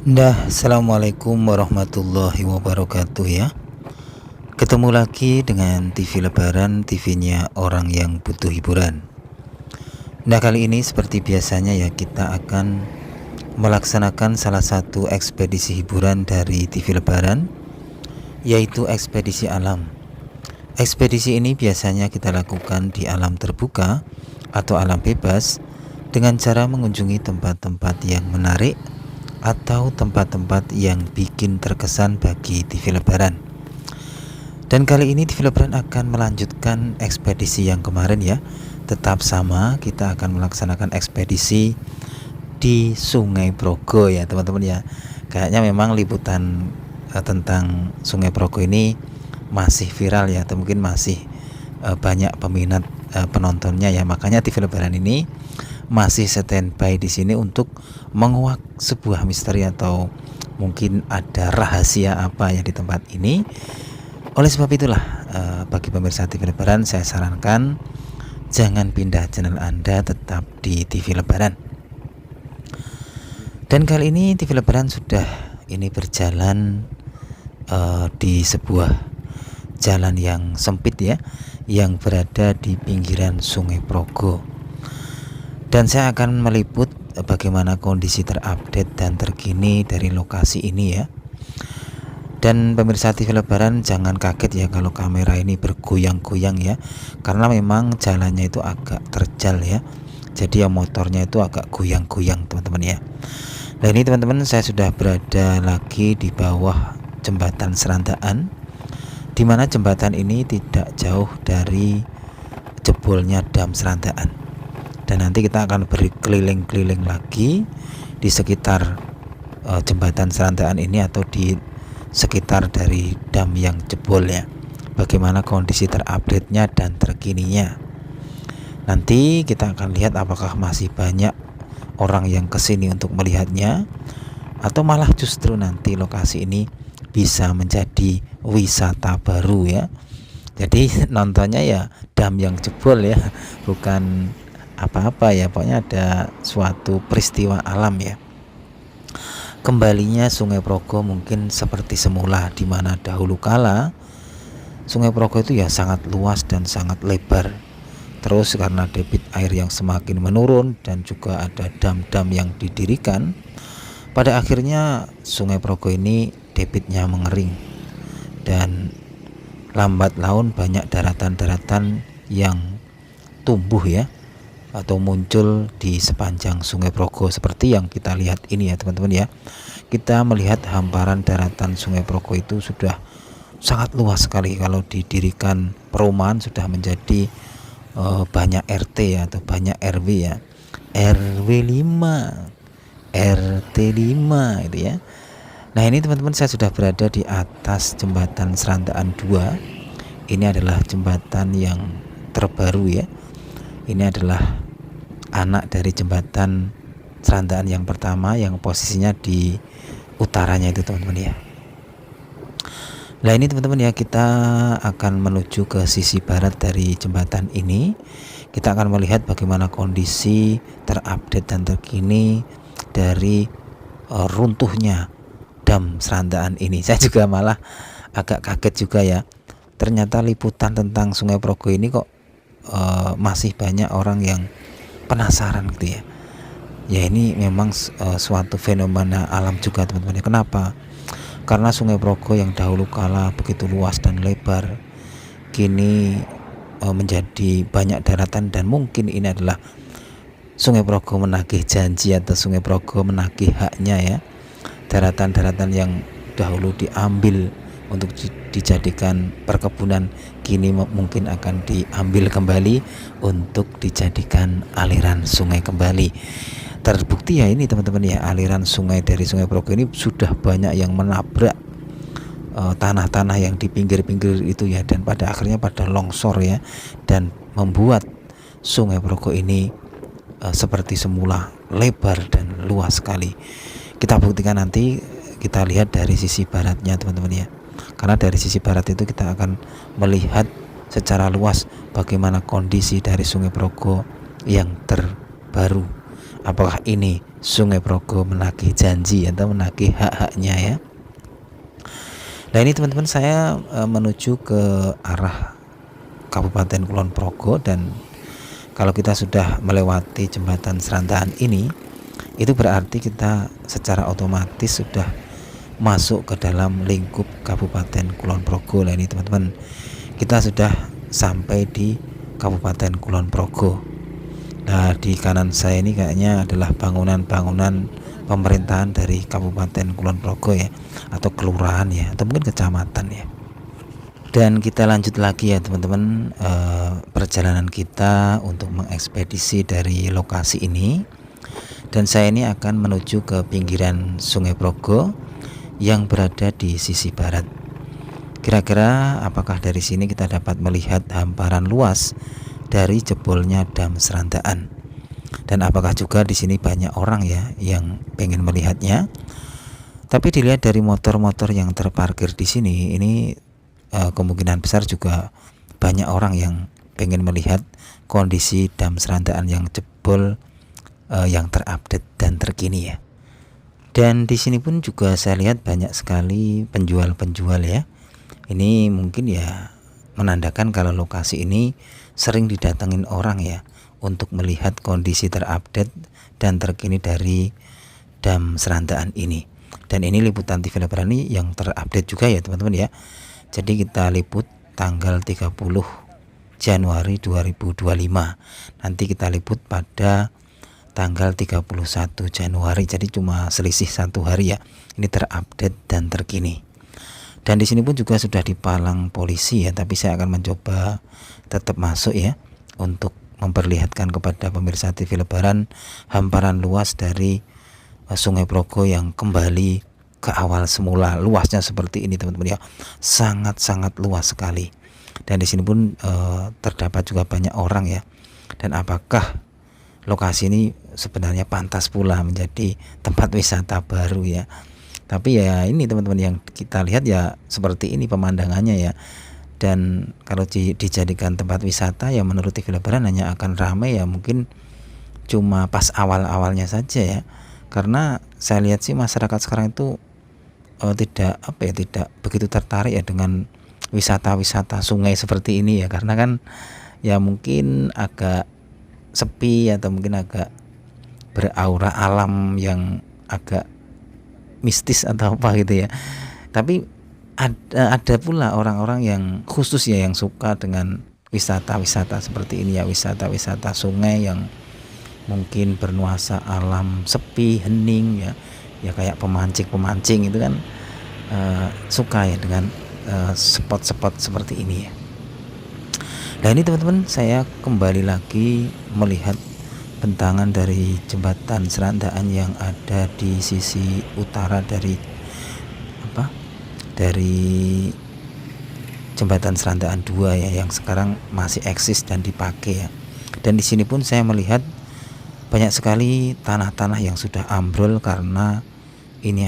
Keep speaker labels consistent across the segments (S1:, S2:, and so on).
S1: Assalamualaikum warahmatullahi wabarakatuh ya. Ketemu lagi dengan TV Lebaran, TV-nya orang yang butuh hiburan. Kali ini seperti biasanya ya, kita akan melaksanakan salah satu ekspedisi hiburan dari TV Lebaran, yaitu ekspedisi alam. Ekspedisi ini biasanya kita lakukan di alam terbuka atau alam bebas dengan cara mengunjungi tempat-tempat yang menarik atau tempat-tempat yang bikin terkesan bagi TV Lebaran. Dan kali ini TV Lebaran akan melanjutkan ekspedisi yang kemarin ya. Tetap sama, kita akan melaksanakan ekspedisi di Sungai Progo ya teman-teman ya. Kayaknya memang liputan tentang Sungai Progo ini masih viral ya, atau mungkin masih banyak peminat penontonnya ya. Makanya TV Lebaran ini masih standby di sini untuk menguak sebuah misteri atau mungkin ada rahasia apa ya di tempat ini. Oleh sebab itulah bagi pemirsa TV Lebaran saya sarankan jangan pindah channel Anda, tetap di TV Lebaran. Dan kali ini TV Lebaran sudah berjalan di sebuah jalan yang sempit ya, yang berada di pinggiran Sungai Progo. Dan saya akan meliput bagaimana kondisi terupdate dan terkini dari lokasi ini ya. Dan pemirsa TV Lebaran jangan kaget ya kalau kamera ini bergoyang-goyang ya, karena memang jalannya itu agak terjal ya. Jadi ya motornya itu agak goyang-goyang teman-teman ya. Nah ini teman-teman, saya sudah berada lagi di bawah jembatan Serandaan, di mana jembatan ini tidak jauh dari jebolnya dam Serandaan. Dan nanti kita akan berkeliling-keliling lagi di sekitar jembatan Serandaan ini atau di sekitar dari dam yang jebol ya. Bagaimana kondisi terupdate-nya dan terkininya. Nanti kita akan lihat apakah masih banyak orang yang kesini untuk melihatnya, atau malah justru nanti lokasi ini bisa menjadi wisata baru ya. Jadi nontonnya ya dam yang jebol ya, bukan apa-apa ya, pokoknya ada suatu peristiwa alam ya. Kembalinya Sungai Progo mungkin seperti semula, di mana dahulu kala Sungai Progo itu ya sangat luas dan sangat lebar. Terus karena debit air yang semakin menurun dan juga ada dam-dam yang didirikan, pada akhirnya Sungai Progo ini debitnya mengering, dan lambat laun banyak daratan-daratan yang tumbuh ya, atau muncul di sepanjang Sungai Progo seperti yang kita lihat ini ya teman-teman ya. Kita melihat hamparan daratan Sungai Progo itu sudah sangat luas sekali. Kalau didirikan perumahan sudah menjadi banyak RT ya, atau banyak RW ya, RW 5, RT 5 itu ya. Nah ini teman-teman, saya sudah berada di atas jembatan Serandaan 2. Ini adalah jembatan yang terbaru ya. Ini adalah anak dari jembatan Serandaan yang pertama, yang posisinya di utaranya itu teman-teman ya. Nah ini teman-teman ya, kita akan menuju ke sisi barat dari jembatan ini. Kita akan melihat bagaimana kondisi terupdate dan terkini dari runtuhnya dam Serandaan ini. Saya juga malah agak kaget juga ya, ternyata liputan tentang Sungai Progo ini kok masih banyak orang yang penasaran gitu ya. Ya ini memang suatu fenomena alam juga teman-teman. Kenapa? Karena Sungai Progo yang dahulu kala begitu luas dan lebar, kini menjadi banyak daratan, dan mungkin ini adalah Sungai Progo menagih janji atau Sungai Progo menagih haknya ya. Daratan-daratan yang dahulu diambil untuk dijadikan perkebunan, kini mungkin akan diambil kembali untuk dijadikan aliran sungai kembali. Terbukti ya ini teman-teman ya, aliran sungai dari Sungai Progo ini sudah banyak yang menabrak tanah-tanah yang di pinggir-pinggir itu ya, dan pada akhirnya pada longsor ya, dan membuat Sungai Progo ini seperti semula lebar dan luas sekali. Kita buktikan nanti, kita lihat dari sisi baratnya teman-teman ya. Karena dari sisi barat itu kita akan melihat secara luas bagaimana kondisi dari Sungai Progo yang terbaru. Apakah ini Sungai Progo menagih janji atau menagih hak-haknya ya. Nah ini teman-teman, saya menuju ke arah Kabupaten Kulon Progo, dan kalau kita sudah melewati jembatan Serandaan ini, itu berarti kita secara otomatis sudah masuk ke dalam lingkup Kabupaten Kulon Progo. Nah ini teman-teman, kita sudah sampai di Kabupaten Kulon Progo. Nah di kanan saya ini kayaknya adalah bangunan-bangunan pemerintahan dari Kabupaten Kulon Progo ya, atau kelurahan ya, atau mungkin kecamatan ya. Dan kita lanjut lagi ya teman-teman, perjalanan kita untuk mengekspedisi dari lokasi ini. Dan saya ini akan menuju ke pinggiran Sungai Progo yang berada di sisi barat. Kira-kira apakah dari sini kita dapat melihat hamparan luas dari jebolnya dam Serandaan? Dan apakah juga di sini banyak orang ya yang pengen melihatnya? Tapi dilihat dari motor-motor yang terparkir di sini, ini kemungkinan besar juga banyak orang yang pengen melihat kondisi dam Serandaan yang jebol, yang terupdate dan terkini ya. Dan di sini pun juga saya lihat banyak sekali penjual-penjual ya. Ini mungkin ya menandakan kalau lokasi ini sering didatengin orang ya, untuk melihat kondisi terupdate dan terkini dari dam Serandaan ini. Dan ini liputan TV Lebaran yang terupdate juga ya teman-teman ya. Jadi kita liput tanggal 30 Januari 2025. Nanti kita liput pada tanggal 31 Januari. Jadi cuma selisih 1 hari ya. Ini terupdate dan terkini. Dan di sini pun juga sudah dipalang polisi ya, tapi saya akan mencoba tetap masuk ya, untuk memperlihatkan kepada pemirsa TV Lebaran hamparan luas dari Sungai Progo yang kembali ke awal semula. Luasnya seperti ini teman-teman ya, sangat-sangat luas sekali. Dan di sini pun terdapat juga banyak orang ya. Dan apakah lokasi ini sebenarnya pantas pula menjadi tempat wisata baru ya? Tapi ya ini teman-teman, yang kita lihat ya seperti ini pemandangannya ya. Dan kalau dijadikan tempat wisata ya, menurut TV Lebaran hanya akan ramai ya mungkin cuma pas awal-awalnya saja ya. Karena saya lihat sih masyarakat sekarang itu tidak begitu tertarik ya dengan wisata-wisata sungai seperti ini ya, karena kan ya mungkin agak sepi atau mungkin agak beraura alam yang agak mistis atau apa gitu ya. Tapi ada pula orang-orang yang khusus ya, yang suka dengan wisata-wisata seperti ini ya, wisata-wisata sungai yang mungkin bernuansa alam, sepi, hening ya. Ya kayak pemancing itu kan suka ya dengan spot-spot seperti ini ya. Nah ini teman-teman, saya kembali lagi melihat bentangan dari jembatan Serandaan yang ada di sisi utara dari jembatan Serandaan 2 ya, yang sekarang masih eksis dan dipakai ya. Dan di sini pun saya melihat banyak sekali tanah-tanah yang sudah ambrol karena ini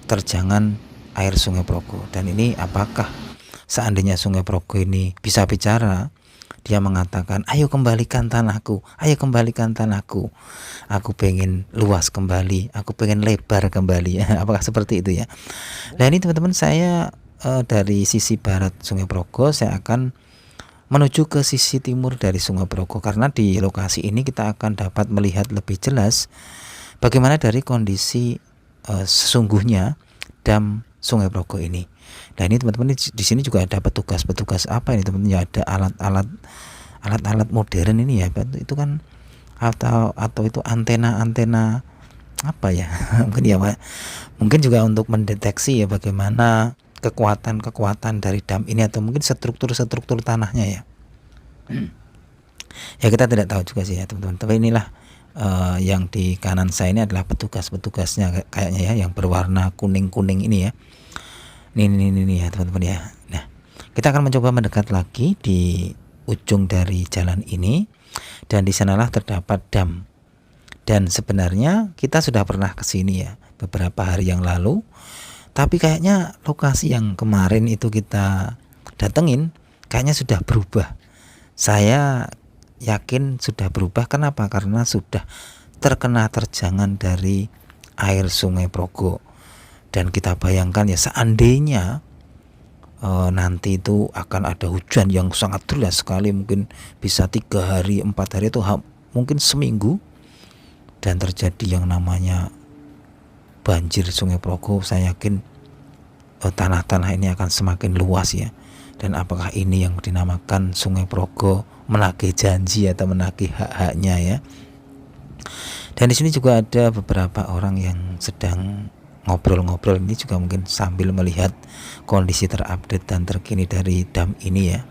S1: terjangan air Sungai Progo. Dan ini apakah seandainya Sungai Progo ini bisa bicara, dia mengatakan, ayo kembalikan tanahku, ayo kembalikan tanahku, aku pengen luas kembali, aku pengen lebar kembali. Apakah seperti itu ya? Nah ini teman-teman, saya dari sisi barat Sungai Progo, saya akan menuju ke sisi timur dari Sungai Progo, karena di lokasi ini kita akan dapat melihat lebih jelas bagaimana dari kondisi sesungguhnya dam Sungai Progo ini. Nah ini teman-teman, di sini juga ada petugas-petugas apa ini teman-teman ya, ada alat-alat modern ini ya, itu kan atau itu antena apa ya mungkin ya Pak, mungkin juga untuk mendeteksi ya bagaimana kekuatan dari dam ini, atau mungkin struktur tanahnya ya. Ya kita tidak tahu juga sih ya teman-teman. Tapi inilah yang di kanan saya ini adalah petugasnya kayaknya ya, yang berwarna kuning-kuning ini ya. Ini ya teman-teman ya. Nah, kita akan mencoba mendekat lagi di ujung dari jalan ini, dan di sanalah terdapat dam. Dan sebenarnya kita sudah pernah ke sini ya beberapa hari yang lalu. Tapi kayaknya lokasi yang kemarin itu kita datengin kayaknya sudah berubah. Saya yakin sudah berubah. Kenapa? Karena sudah terkena terjangan dari air Sungai Progo. Dan kita bayangkan ya, seandainya nanti itu akan ada hujan yang sangat deras sekali, mungkin bisa 3 hari 4 hari itu mungkin seminggu, dan terjadi yang namanya banjir Sungai Progo, saya yakin tanah-tanah ini akan semakin luas ya. Dan apakah ini yang dinamakan Sungai Progo menagih janji atau menagih hak-haknya ya. Dan di sini juga ada beberapa orang yang sedang ngobrol-ngobrol, ini juga mungkin sambil melihat kondisi terupdate dan terkini dari dam ini ya.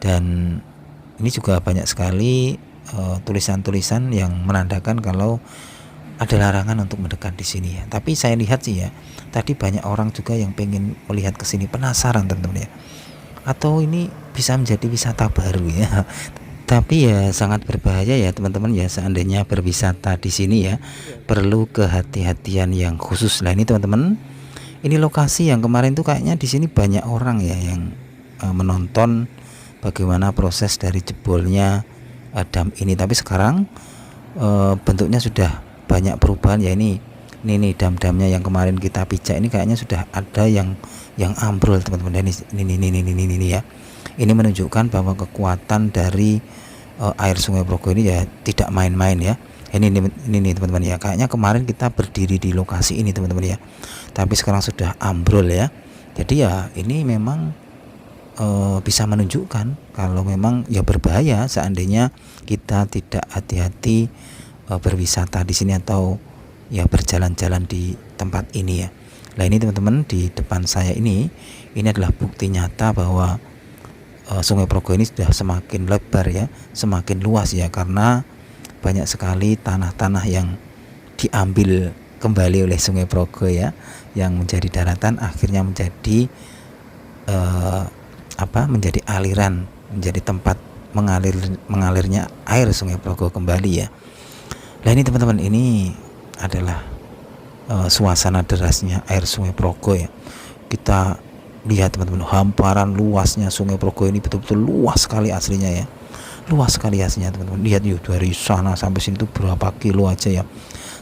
S1: Dan ini juga banyak sekali tulisan-tulisan yang menandakan kalau ada larangan untuk mendekat di sini ya. Tapi saya lihat sih ya, tadi banyak orang juga yang pengen melihat ke sini, penasaran teman-teman ya. Atau ini bisa menjadi wisata baru ya. Tapi ya sangat berbahaya ya teman-teman ya, seandainya berwisata di sini ya, perlu kehati-hatian yang khusus. Nah ini teman-teman, ini lokasi yang kemarin tuh kayaknya di sini banyak orang ya yang menonton bagaimana proses dari jebolnya dam ini. Tapi sekarang bentuknya sudah banyak perubahan ya. Ini dam-damnya yang kemarin kita pijak ini kayaknya sudah ada yang ambrol teman-teman. Ini ya. Ini menunjukkan bahwa kekuatan dari air Sungai Progo ini ya tidak main-main ya. Ini teman-teman ya. Kayaknya kemarin kita berdiri di lokasi ini teman-teman ya, tapi sekarang sudah ambrol ya. Jadi ya ini memang bisa menunjukkan kalau memang ya berbahaya seandainya kita tidak hati-hati berwisata di sini atau ya berjalan-jalan di tempat ini ya. Nah ini teman-teman, di depan saya ini adalah bukti nyata bahwa Sungai Progo ini sudah semakin lebar ya, semakin luas ya, karena banyak sekali tanah-tanah yang diambil kembali oleh Sungai Progo ya, yang menjadi daratan akhirnya menjadi menjadi aliran, menjadi tempat mengalirnya air Sungai Progo kembali ya. Nah ini teman-teman, ini adalah suasana derasnya air Sungai Progo ya. Kita lihat teman-teman, hamparan luasnya Sungai Progo ini betul-betul luas sekali aslinya ya, luas sekali aslinya teman-teman. Lihat yuk, dari sana sampai sini tuh berapa kilo aja ya.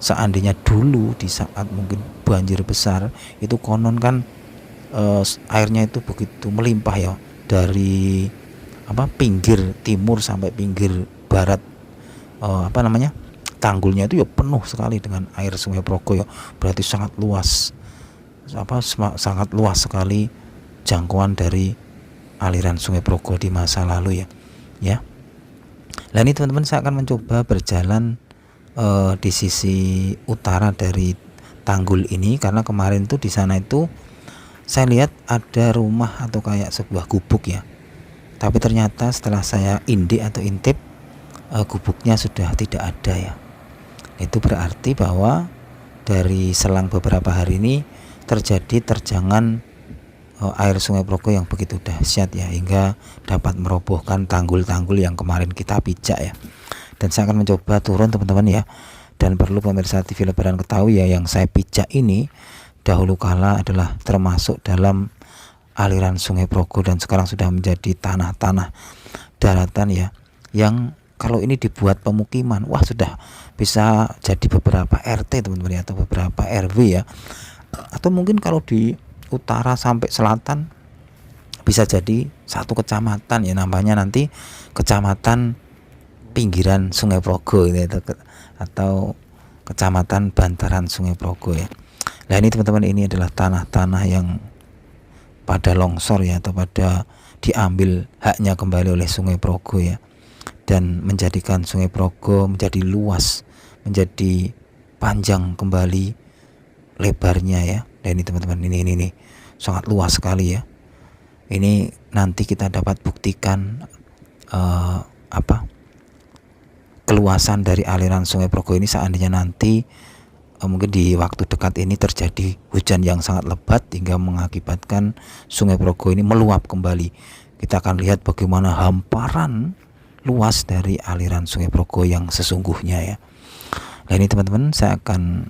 S1: Seandainya dulu di saat mungkin banjir besar itu konon kan airnya itu begitu melimpah ya, dari pinggir timur sampai pinggir barat tanggulnya itu ya penuh sekali dengan air Sungai Progo ya. Berarti sangat luas, sangat luas sekali jangkauan dari aliran Sungai Progo di masa lalu ya. Nah ini teman-teman, saya akan mencoba berjalan di sisi utara dari tanggul ini, karena kemarin tuh di sana itu saya lihat ada rumah atau kayak sebuah gubuk ya. Tapi ternyata setelah saya intip gubuknya sudah tidak ada ya. Itu berarti bahwa dari selang beberapa hari ini terjadi terjangan air Sungai Progo yang begitu dahsyat ya, hingga dapat merobohkan tanggul-tanggul yang kemarin kita pijak ya. Dan saya akan mencoba turun teman-teman ya. Dan perlu pemirsa TV Lebaran ketahui ya, yang saya pijak ini dahulu kala adalah termasuk dalam aliran Sungai Progo, dan sekarang sudah menjadi tanah-tanah daratan ya, yang kalau ini dibuat pemukiman, wah sudah bisa jadi beberapa RT teman-teman ya, atau beberapa RW ya, atau mungkin kalau di utara sampai selatan bisa jadi satu kecamatan ya, namanya nanti kecamatan pinggiran Sungai Progo ini, atau kecamatan bantaran Sungai Progo ya. Nah ini teman-teman, ini adalah tanah-tanah yang pada longsor ya, atau pada diambil haknya kembali oleh Sungai Progo ya, dan menjadikan Sungai Progo menjadi luas, menjadi panjang kembali lebarnya ya. Dan ini teman-teman, ini sangat luas sekali ya. Ini nanti kita dapat buktikan keluasan dari aliran Sungai Progo ini seandainya nanti mungkin di waktu dekat ini terjadi hujan yang sangat lebat hingga mengakibatkan Sungai Progo ini meluap kembali. Kita akan lihat bagaimana hamparan luas dari aliran Sungai Progo yang sesungguhnya ya. Nah ini teman-teman, saya akan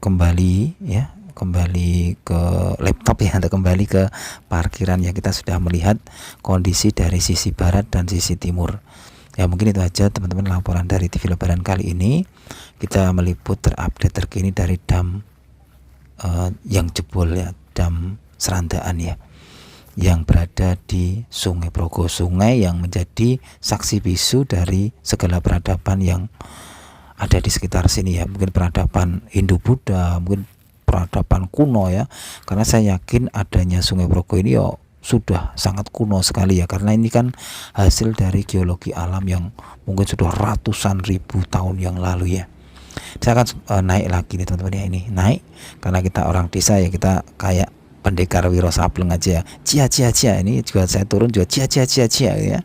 S1: kembali ke laptop ya, atau kembali ke parkiran ya. Kita sudah melihat kondisi dari sisi barat dan sisi timur. Ya mungkin itu aja teman-teman laporan dari TV Lebaran kali ini. Kita meliput terupdate terkini dari dam yang jebol ya, dam Serandaan ya, yang berada di Sungai Progo, sungai yang menjadi saksi bisu dari segala peradaban yang ada di sekitar sini ya. Mungkin peradaban Hindu-Buddha, mungkin peradaban kuno ya, karena saya yakin adanya Sungai Progo ini ya sudah sangat kuno sekali ya, karena ini kan hasil dari geologi alam yang mungkin sudah ratusan ribu tahun yang lalu ya. Saya akan naik lagi nih teman-teman ya, ini naik karena kita orang desa ya, kita kayak pendekar Wiro Sableng aja ya, cia. Ini juga saya turun juga cia ya,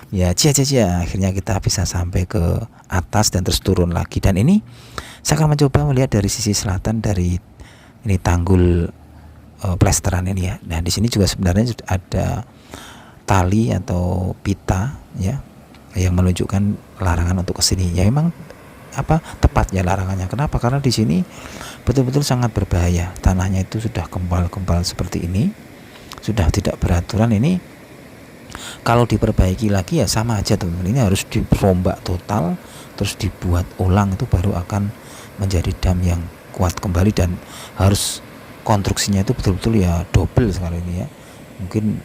S1: ya cia. Akhirnya kita bisa sampai ke atas dan terus turun lagi. Dan ini saya akan mencoba melihat dari sisi selatan dari ini tanggul plesteran ini ya. Nah di sini juga sebenarnya ada tali atau pita ya yang menunjukkan larangan untuk kesini. Ya memang tepatnya larangannya. Kenapa? Karena di sini betul-betul sangat berbahaya. Tanahnya itu sudah kempal seperti ini, sudah tidak beraturan. Ini kalau diperbaiki lagi ya sama aja teman-teman. Ini harus dirombak total, terus dibuat ulang, itu baru akan menjadi dam yang kuat kembali, dan harus konstruksinya itu betul-betul ya double sekali ini ya. Mungkin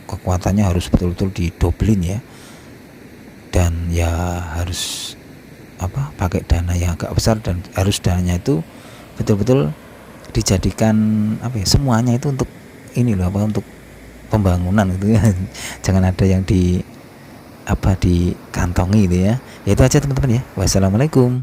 S1: kekuatannya harus betul-betul didobelin ya, dan ya harus pakai dana yang agak besar, dan harus dananya itu betul-betul dijadikan semuanya itu untuk ini loh, untuk pembangunan gitu ya. Jangan ada yang dikantongi gitu ya. Ya itu aja teman-teman ya. Wassalamualaikum.